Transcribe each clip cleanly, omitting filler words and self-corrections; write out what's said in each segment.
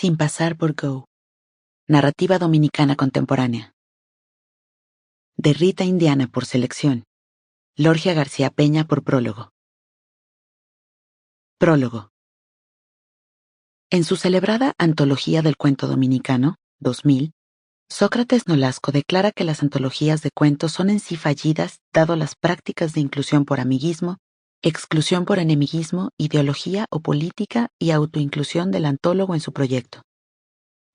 Sin pasar por Go. Narrativa dominicana contemporánea. De Rita Indiana por selección. Lorgia García Peña por prólogo. Prólogo. En su celebrada Antología del Cuento Dominicano, 2000, Sócrates Nolasco declara que las antologías de cuentos son en sí fallidas dado las prácticas de inclusión por amiguismo, exclusión por enemiguismo, ideología o política y autoinclusión del antólogo en su proyecto.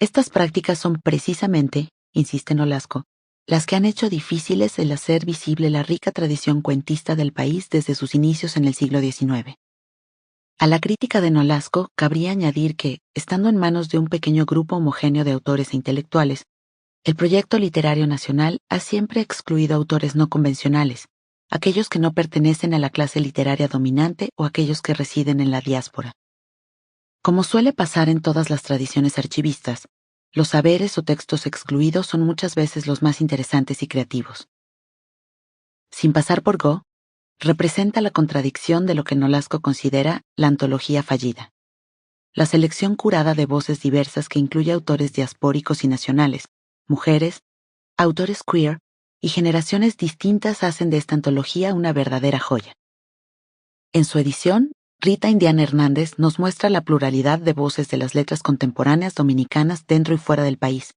Estas prácticas son precisamente, insiste Nolasco, las que han hecho difíciles el hacer visible la rica tradición cuentista del país desde sus inicios en el siglo XIX. A la crítica de Nolasco cabría añadir que, estando en manos de un pequeño grupo homogéneo de autores e intelectuales, el proyecto literario nacional ha siempre excluido autores no convencionales, aquellos que no pertenecen a la clase literaria dominante o aquellos que residen en la diáspora. Como suele pasar en todas las tradiciones archivistas, los saberes o textos excluidos son muchas veces los más interesantes y creativos. Sin pasar por Go, representa la contradicción de lo que Nolasco considera la antología fallida. La selección curada de voces diversas que incluye autores diaspóricos y nacionales, mujeres, autores queer y generaciones distintas hacen de esta antología una verdadera joya. En su edición, Rita Indiana Hernández nos muestra la pluralidad de voces de las letras contemporáneas dominicanas dentro y fuera del país,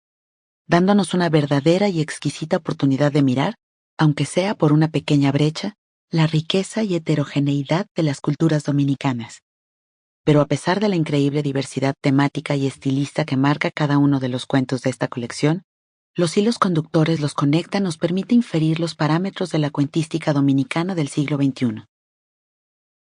dándonos una verdadera y exquisita oportunidad de mirar, aunque sea por una pequeña brecha, la riqueza y heterogeneidad de las culturas dominicanas. Pero a pesar de la increíble diversidad temática y estilista que marca cada uno de los cuentos de esta colección, los hilos conductores los conectan nos permite inferir los parámetros de la cuentística dominicana del siglo XXI.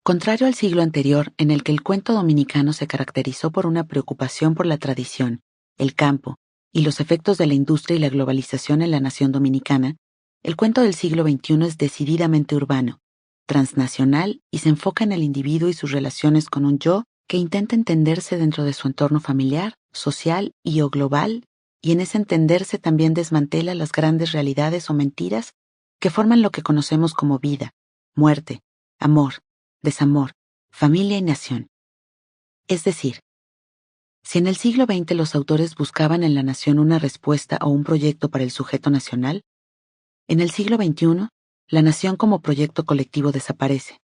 Contrario al siglo anterior, en el que el cuento dominicano se caracterizó por una preocupación por la tradición, el campo y los efectos de la industria y la globalización en la nación dominicana, el cuento del siglo XXI es decididamente urbano, transnacional y se enfoca en el individuo y sus relaciones con un yo que intenta entenderse dentro de su entorno familiar, social y o global, y en ese entenderse también desmantela las grandes realidades o mentiras que forman lo que conocemos como vida, muerte, amor, desamor, familia y nación. Es decir, si en el siglo XX los autores buscaban en la nación una respuesta o un proyecto para el sujeto nacional, en el siglo XXI, la nación como proyecto colectivo desaparece,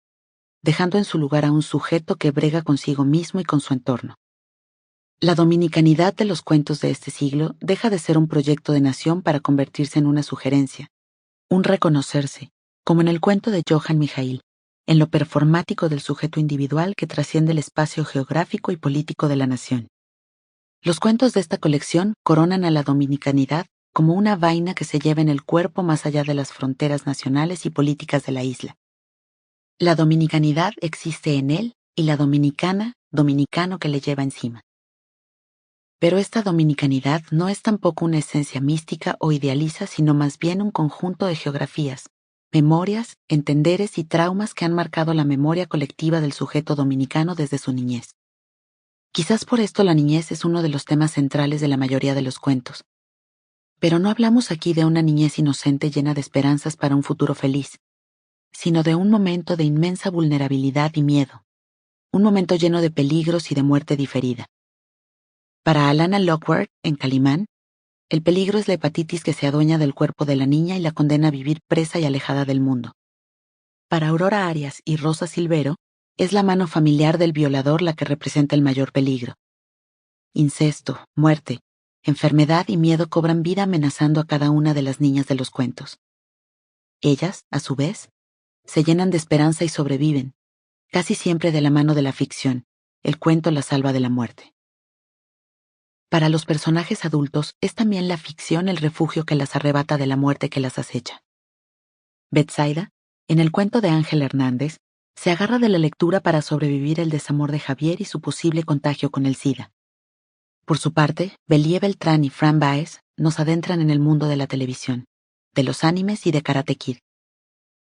dejando en su lugar a un sujeto que brega consigo mismo y con su entorno. La dominicanidad de los cuentos de este siglo deja de ser un proyecto de nación para convertirse en una sugerencia, un reconocerse, como en el cuento de Johann Mijail, en lo performático del sujeto individual que trasciende el espacio geográfico y político de la nación. Los cuentos de esta colección coronan a la dominicanidad como una vaina que se lleva en el cuerpo más allá de las fronteras nacionales y políticas de la isla. La dominicanidad existe en él y la dominicana, dominicano que le lleva encima. Pero esta dominicanidad no es tampoco una esencia mística o idealiza, sino más bien un conjunto de geografías, memorias, entenderes y traumas que han marcado la memoria colectiva del sujeto dominicano desde su niñez. Quizás por esto la niñez es uno de los temas centrales de la mayoría de los cuentos. Pero no hablamos aquí de una niñez inocente llena de esperanzas para un futuro feliz, sino de un momento de inmensa vulnerabilidad y miedo, un momento lleno de peligros y de muerte diferida. Para Alana Lockwood, en Calimán, el peligro es la hepatitis que se adueña del cuerpo de la niña y la condena a vivir presa y alejada del mundo. Para Aurora Arias y Rosa Silvero, es la mano familiar del violador la que representa el mayor peligro. Incesto, muerte, enfermedad y miedo cobran vida amenazando a cada una de las niñas de los cuentos. Ellas, a su vez, se llenan de esperanza y sobreviven, casi siempre de la mano de la ficción. El cuento las salva de la muerte. Para los personajes adultos es también la ficción el refugio que las arrebata de la muerte que las acecha. Betsaida, en el cuento de Ángel Hernández, se agarra de la lectura para sobrevivir el desamor de Javier y su posible contagio con el SIDA. Por su parte, Belie Beltrán y Fran Baez nos adentran en el mundo de la televisión, de los animes y de Karate Kid,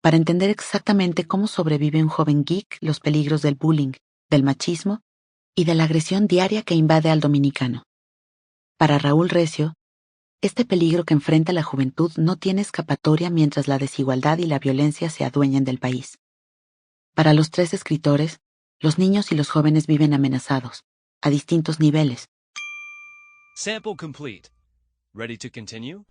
para entender exactamente cómo sobrevive un joven geek los peligros del bullying, del machismo y de la agresión diaria que invade al dominicano. Para Raúl Recio, este peligro que enfrenta la juventud no tiene escapatoria mientras la desigualdad y la violencia se adueñen del país. Para los tres escritores, los niños y los jóvenes viven amenazados, a distintos niveles, Sample complete. Ready to continue?